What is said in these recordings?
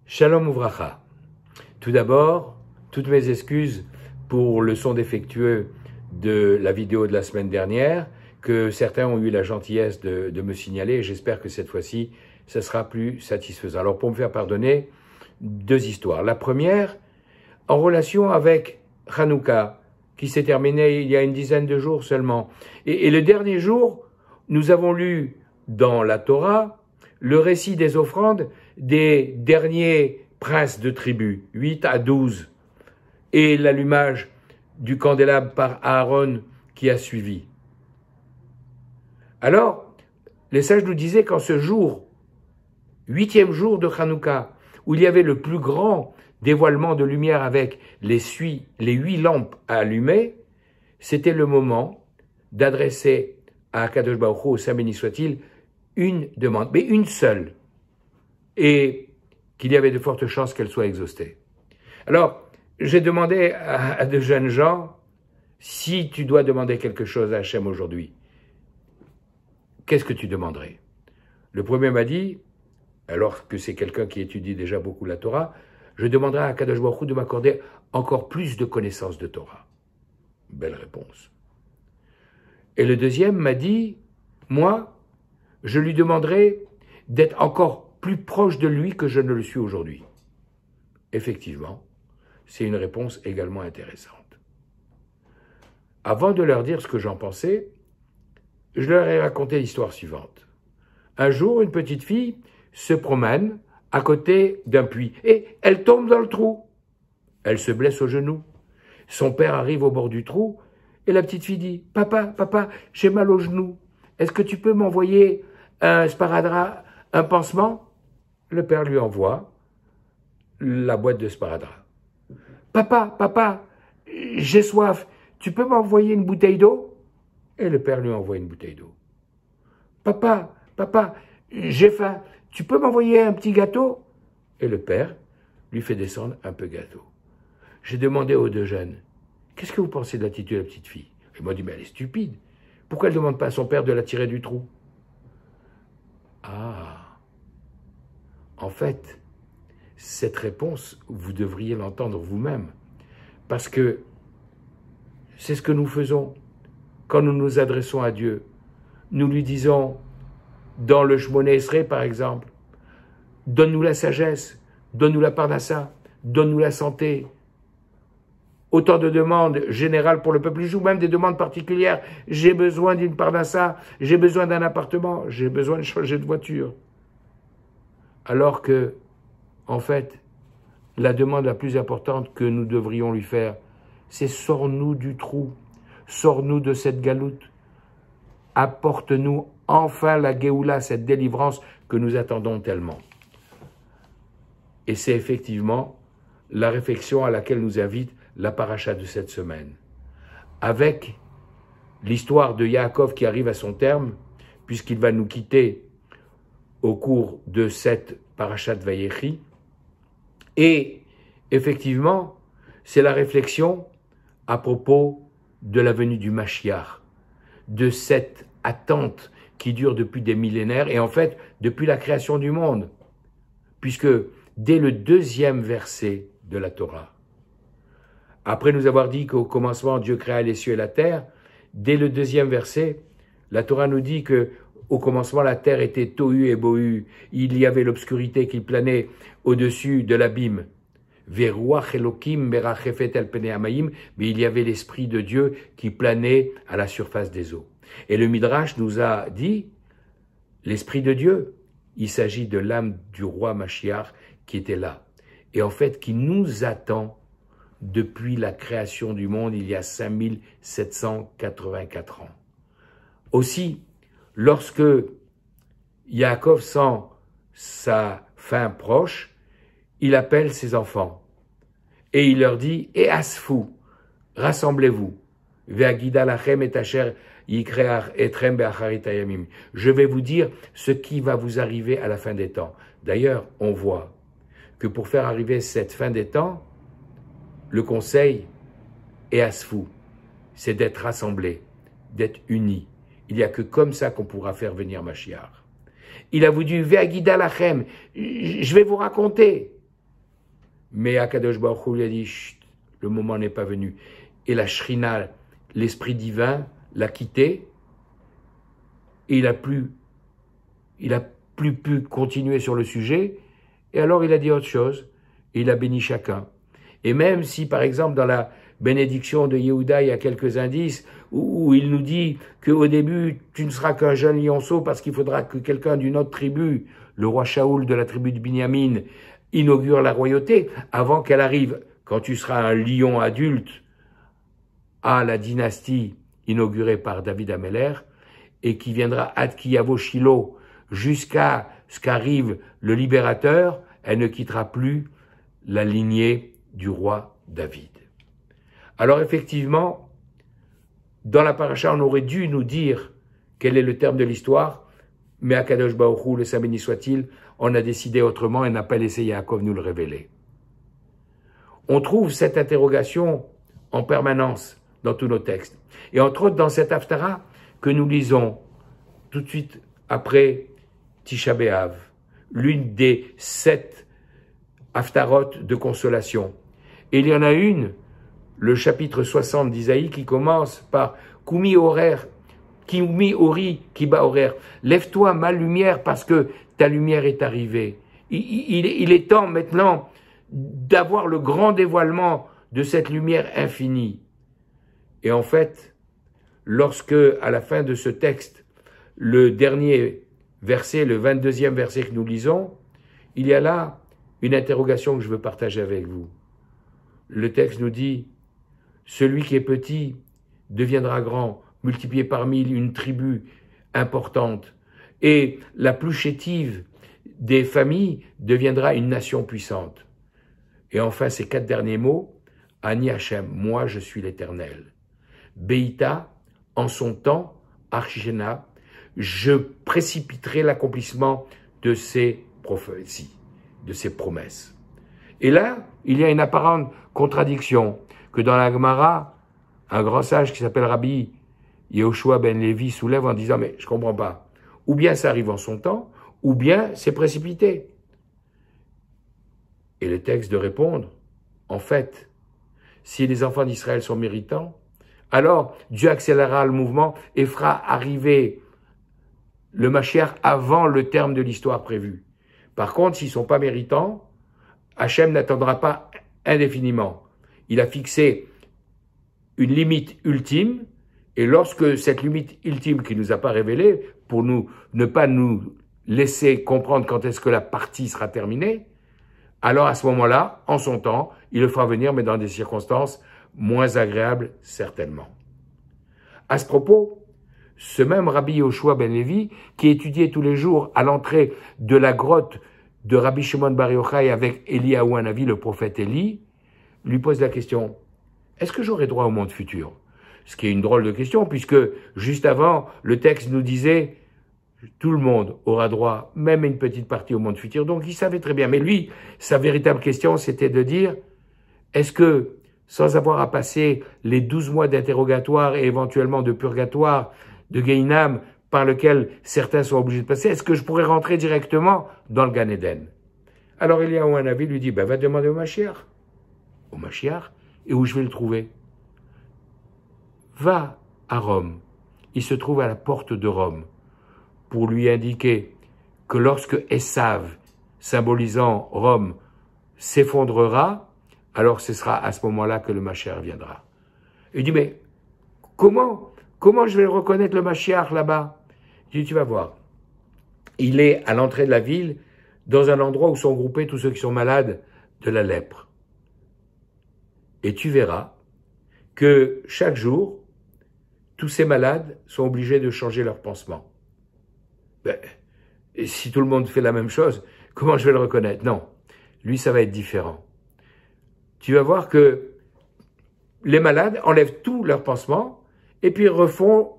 Shalom Uvracha. Tout d'abord, toutes mes excuses pour le son défectueux de la vidéo de la semaine dernière, que certains ont eu la gentillesse de me signaler. J'espère que cette fois-ci, ça sera plus satisfaisant. Alors, pour me faire pardonner, deux histoires. La première, en relation avec Hanouka, qui s'est terminée il y a une dizaine de jours seulement. Et le dernier jour, nous avons lu dans la Torah le récit des offrandes des derniers princes de tribu, 8 à 12, et l'allumage du candélabre par Aaron qui a suivi. Alors, les sages nous disaient qu'en ce jour, 8e jour de Hanouka, où il y avait le plus grand dévoilement de lumière avec les 8 lampes à allumer, c'était le moment d'adresser à Akadosh Baruch Hu, au Saint béni soit-il, une demande, mais une seule, et qu'il y avait de fortes chances qu'elle soit exaucée. Alors, j'ai demandé à de jeunes gens, si tu dois demander quelque chose à Hachem aujourd'hui, qu'est-ce que tu demanderais? Le premier m'a dit, alors que c'est quelqu'un qui étudie déjà beaucoup la Torah, je demanderai à Akadosh Baruch Hu de m'accorder encore plus de connaissances de Torah. Belle réponse. Et le deuxième m'a dit, moi, je lui demanderai d'être encore plus proche de lui que je ne le suis aujourd'hui. Effectivement, c'est une réponse également intéressante. Avant de leur dire ce que j'en pensais, je leur ai raconté l'histoire suivante. Un jour, une petite fille se promène à côté d'un puits et elle tombe dans le trou. Elle se blesse au genou. Son père arrive au bord du trou et la petite fille dit « Papa, papa, j'ai mal au genou. Est-ce que tu peux m'envoyer un sparadrap, un pansement ?» Le père lui envoie la boîte de sparadrap. « Papa, papa, j'ai soif. Tu peux m'envoyer une bouteille d'eau ?» Et le père lui envoie une bouteille d'eau. « Papa, papa, j'ai faim. Tu peux m'envoyer un petit gâteau ?» Et le père lui fait descendre un peu gâteau. J'ai demandé aux deux jeunes, « Qu'est-ce que vous pensez de l'attitude de la petite fille ?» Ils m'ont dit, « Mais elle est stupide. Pourquoi elle ne demande pas à son père de la tirer du trou ?» Ah, en fait, cette réponse, vous devriez l'entendre vous-même, parce que c'est ce que nous faisons quand nous nous adressons à Dieu. Nous lui disons, dans le Shmoné Esrei par exemple, « Donne-nous la sagesse, donne-nous la parnassa, donne-nous la santé. » Autant de demandes générales pour le peuple juif, ou même des demandes particulières. J'ai besoin d'une parnassa, j'ai besoin d'un appartement, j'ai besoin de changer de voiture. Alors que, en fait, la demande la plus importante que nous devrions lui faire, c'est « Sors-nous du trou, sors-nous de cette galoute, apporte-nous enfin la Géoula, cette délivrance que nous attendons tellement. » Et c'est effectivement la réflexion à laquelle nous invite la paracha de cette semaine. Avec l'histoire de Yaakov qui arrive à son terme, puisqu'il va nous quitter au cours de cette paracha de Vayechi. Et effectivement, c'est la réflexion à propos de la venue du Mashiach, de cette attente qui dure depuis des millénaires, et en fait, depuis la création du monde, puisque dès le 2e verset de la Torah, après nous avoir dit qu'au commencement, Dieu créa les cieux et la terre, dès le 2e verset, la Torah nous dit que au commencement, la terre était tohu et bohu, il y avait l'obscurité qui planait au-dessus de l'abîme. Veruach Elokim merachefet el pene hamayim, mais il y avait l'esprit de Dieu qui planait à la surface des eaux. Et le Midrash nous a dit, l'esprit de Dieu, il s'agit de l'âme du roi Mashiach qui était là, et en fait qui nous attend depuis la création du monde il y a 5784 ans. Aussi, lorsque Yaakov sent sa fin proche, il appelle ses enfants et il leur dit « Et asfou, rassemblez-vous, ve'agida lachem et asher yikreach etrem be'acharit hayamim. Je vais vous dire ce qui va vous arriver à la fin des temps. » D'ailleurs, on voit que pour faire arriver cette fin des temps, le conseil est asfou, c'est d'être rassemblés, d'être unis. Il n'y a que comme ça qu'on pourra faire venir Mashiach. Il a voulu Ve'agida lachem, je vais vous raconter Mais Akadosh Baruch Hu lui a dit, chut, le moment n'est pas venu. Et la Shrina, l'Esprit divin, l'a quitté, et il a plus pu continuer sur le sujet, et alors il a dit autre chose, et il a béni chacun. Et même si, par exemple, dans la bénédiction de Yehuda, il y a quelques indices où il nous dit qu'au début, tu ne seras qu'un jeune lionceau parce qu'il faudra que quelqu'un d'une autre tribu, le roi Shaoul de la tribu de Binyamin, inaugure la royauté avant qu'elle arrive. Quand tu seras un lion adulte à la dynastie inaugurée par David Ameller et qui viendra ad Kiyavo Shilo jusqu'à ce qu'arrive le libérateur, elle ne quittera plus la lignée du roi David. Alors effectivement, dans la paracha, on aurait dû nous dire quel est le terme de l'histoire, mais Akadosh Baruch Hu, le Saint béni soit-il, on a décidé autrement et n'a pas laissé Yaakov nous le révéler. On trouve cette interrogation en permanence dans tous nos textes. Et entre autres dans cette Haftara que nous lisons tout de suite après Tisha B'Av, l'une des 7 Haftarot de consolation. Et il y en a une, le chapitre 60 d'Isaïe, qui commence par Kumi horaire, Kumi ori, Kiba horaire. Lève-toi, ma lumière, parce que ta lumière est arrivée. Il est temps maintenant d'avoir le grand dévoilement de cette lumière infinie. Et en fait, lorsque, à la fin de ce texte, le dernier verset, le 22e verset que nous lisons, il y a là une interrogation que je veux partager avec vous. Le texte nous dit, celui qui est petit deviendra grand, multiplié par 1000, une tribu importante. Et la plus chétive des familles deviendra une nation puissante. Et enfin, ces 4 derniers mots, Ani Hashem, moi je suis l'Éternel. Beïta, en son temps, Archena, je précipiterai l'accomplissement de ces prophéties, de ces promesses. Et là, il y a une apparente contradiction que dans la Gemara, un grand sage qui s'appelle Rabbi Yehoshua ben Lévi soulève en disant « mais je comprends pas, ou bien ça arrive en son temps, ou bien c'est précipité. » Et le texte de répondre « en fait, si les enfants d'Israël sont méritants, alors Dieu accélérera le mouvement et fera arriver le Mashiach avant le terme de l'histoire prévue. Par contre, s'ils ne sont pas méritants, Hachem n'attendra pas indéfiniment. Il a fixé une limite ultime, et lorsque cette limite ultime qui ne nous a pas révélée, pour ne pas nous laisser comprendre quand est-ce que la partie sera terminée, alors à ce moment-là, en son temps, il le fera venir, mais dans des circonstances moins agréables, certainement. À ce propos, ce même Rabbi Yehoshua ben Lévi, qui étudiait tous les jours à l'entrée de la grotte de Rabbi Shimon bar Yochai avec Eliyahu Hanavi, le prophète Élie, lui pose la question, est-ce que j'aurai droit au monde futur? Ce qui est une drôle de question, puisque juste avant, le texte nous disait, tout le monde aura droit, même une petite partie au monde futur. Donc il savait très bien. Mais lui, sa véritable question, c'était de dire, est-ce que, sans avoir à passer les 12 mois d'interrogatoire et éventuellement de purgatoire, de Gehinam, par lequel certains sont obligés de passer, est-ce que je pourrais rentrer directement dans le Gan Eden? Alors Eliyahu Hanavi lui dit, va demander au Mashiach. Au Mashiach, et où je vais le trouver? Va à Rome. Il se trouve à la porte de Rome, pour lui indiquer que lorsque Esav, symbolisant Rome, s'effondrera, alors ce sera à ce moment-là que le Mashiach viendra. Il dit, mais comment je vais reconnaître le Mashiach là-bas? Il dit, tu vas voir. Il est à l'entrée de la ville, dans un endroit où sont groupés tous ceux qui sont malades de la lèpre. Et tu verras que chaque jour, tous ces malades sont obligés de changer leur pansement. Et si tout le monde fait la même chose, comment je vais le reconnaître? Non, lui, ça va être différent. Tu vas voir que les malades enlèvent tous leurs pansements et puis refont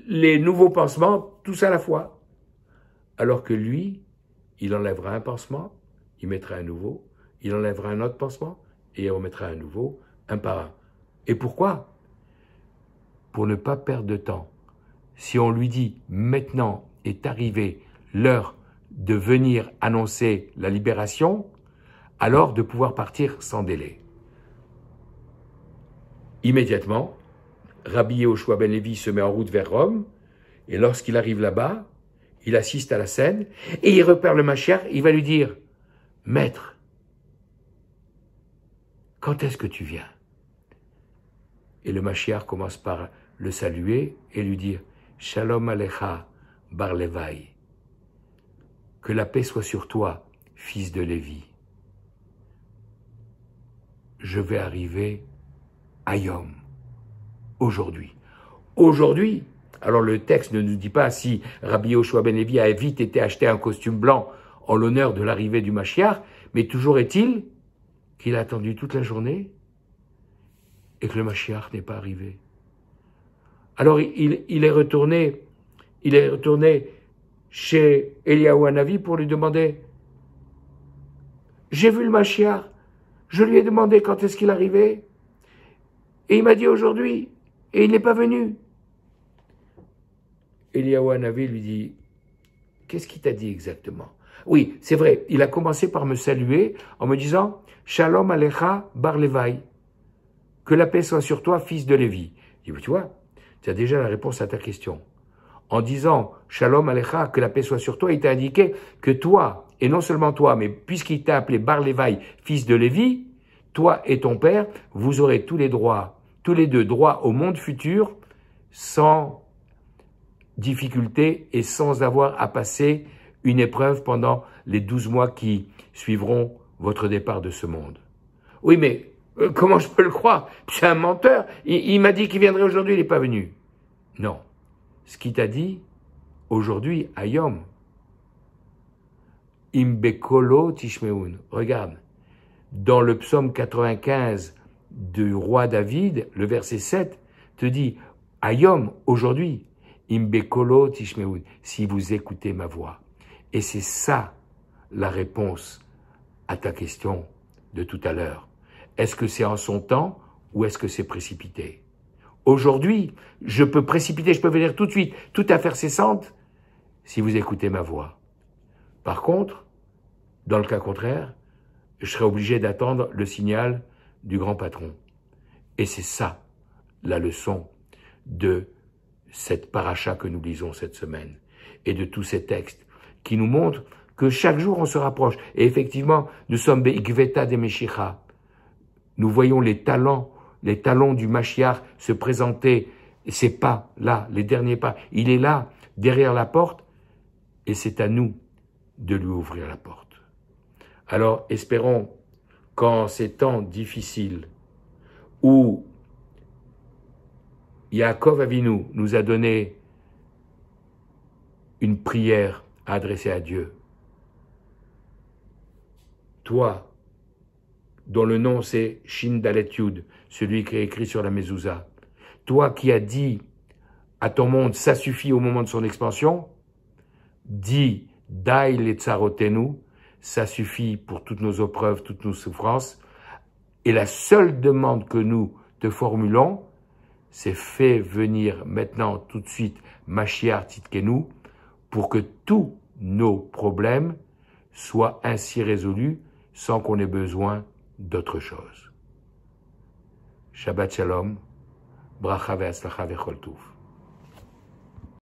les nouveaux pansements tous à la fois. Alors que lui, il enlèvera un pansement, il mettra un nouveau, il enlèvera un autre pansement et il remettra un nouveau, un par un. Et pourquoi? Pour ne pas perdre de temps. Si on lui dit maintenant est arrivée l'heure de venir annoncer la libération, alors de pouvoir partir sans délai. Immédiatement, Rabbi Yehoshua ben Lévi se met en route vers Rome, et lorsqu'il arrive là-bas, il assiste à la scène, et il repère le Mashiach, il va lui dire, « Maître, quand est-ce que tu viens ?» Et le Mashiach commence par le saluer et lui dire, « Shalom Alecha, Bar Levi. Que la paix soit sur toi, fils de Lévi. Je vais arriver à Yom, aujourd'hui. » Aujourd'hui, alors le texte ne nous dit pas si Rabbi Yehoshua ben Lévi a vite été acheter un costume blanc en l'honneur de l'arrivée du Mashiach, mais toujours est-il qu'il a attendu toute la journée et que le Mashiach n'est pas arrivé. Alors il est retourné chez Eliyahu Hanavi pour lui demander, j'ai vu le Mashiach, je lui ai demandé quand est-ce qu'il arrivait, et il m'a dit aujourd'hui, et il n'est pas venu. Eliyahu Hanavi lui dit, qu'est-ce qu'il t'a dit exactement? Oui, c'est vrai, il a commencé par me saluer en me disant, Shalom Alecha Bar Levi, que la paix soit sur toi, fils de Lévi. Je dis, tu vois, tu as déjà la réponse à ta question. En disant Shalom Alecha, que la paix soit sur toi, il t'a indiqué que toi, et non seulement toi, mais puisqu'il t'a appelé Bar Levi, fils de Lévi, toi et ton père, vous aurez tous les deux droits au monde futur, sans difficulté et sans avoir à passer une épreuve pendant les 12 mois qui suivront votre départ de ce monde. Oui, mais comment je peux le croire? C'est un menteur. Il m'a dit qu'il viendrait aujourd'hui, il n'est pas venu. Non. Ce qu'il t'a dit, aujourd'hui, à Yom, Imbekolo Tishmeun. Regarde, dans le psaume 95 du roi David, le verset 7, te dit, à Yom, aujourd'hui, Imbekolo Tishmeun, si vous écoutez ma voix. Et c'est ça la réponse à ta question de tout à l'heure. Est-ce que c'est en son temps ou est-ce que c'est précipité? Aujourd'hui, je peux précipiter, je peux venir tout de suite, toute affaire cessante, si vous écoutez ma voix. Par contre, dans le cas contraire, je serai obligé d'attendre le signal du grand patron. Et c'est ça, la leçon de cette paracha que nous lisons cette semaine, et de tous ces textes, qui nous montrent que chaque jour on se rapproche. Et effectivement, nous sommes Be'ikveta de Meshicha. Nous voyons les talons du Mashiach se présenter, ces pas, là, les derniers pas. Il est là, derrière la porte, et c'est à nous de lui ouvrir la porte. Alors, espérons qu'en ces temps difficiles, où Yaakov Avinu nous a donné une prière à adresser à Dieu, toi, dont le nom c'est Shin Dalet Yud, celui qui est écrit sur la mezouza. Toi qui as dit à ton monde, ça suffit au moment de son expansion, dis Dai le tsarotenu, ça suffit pour toutes nos épreuves, toutes nos souffrances. Et la seule demande que nous te formulons, c'est fais venir maintenant tout de suite Mashiach Tzidkenu pour que tous nos problèmes soient ainsi résolus sans qu'on ait besoin d'autre chose. Shabbat Shalom, Bracha ve'atzlacha ve'chol tuv.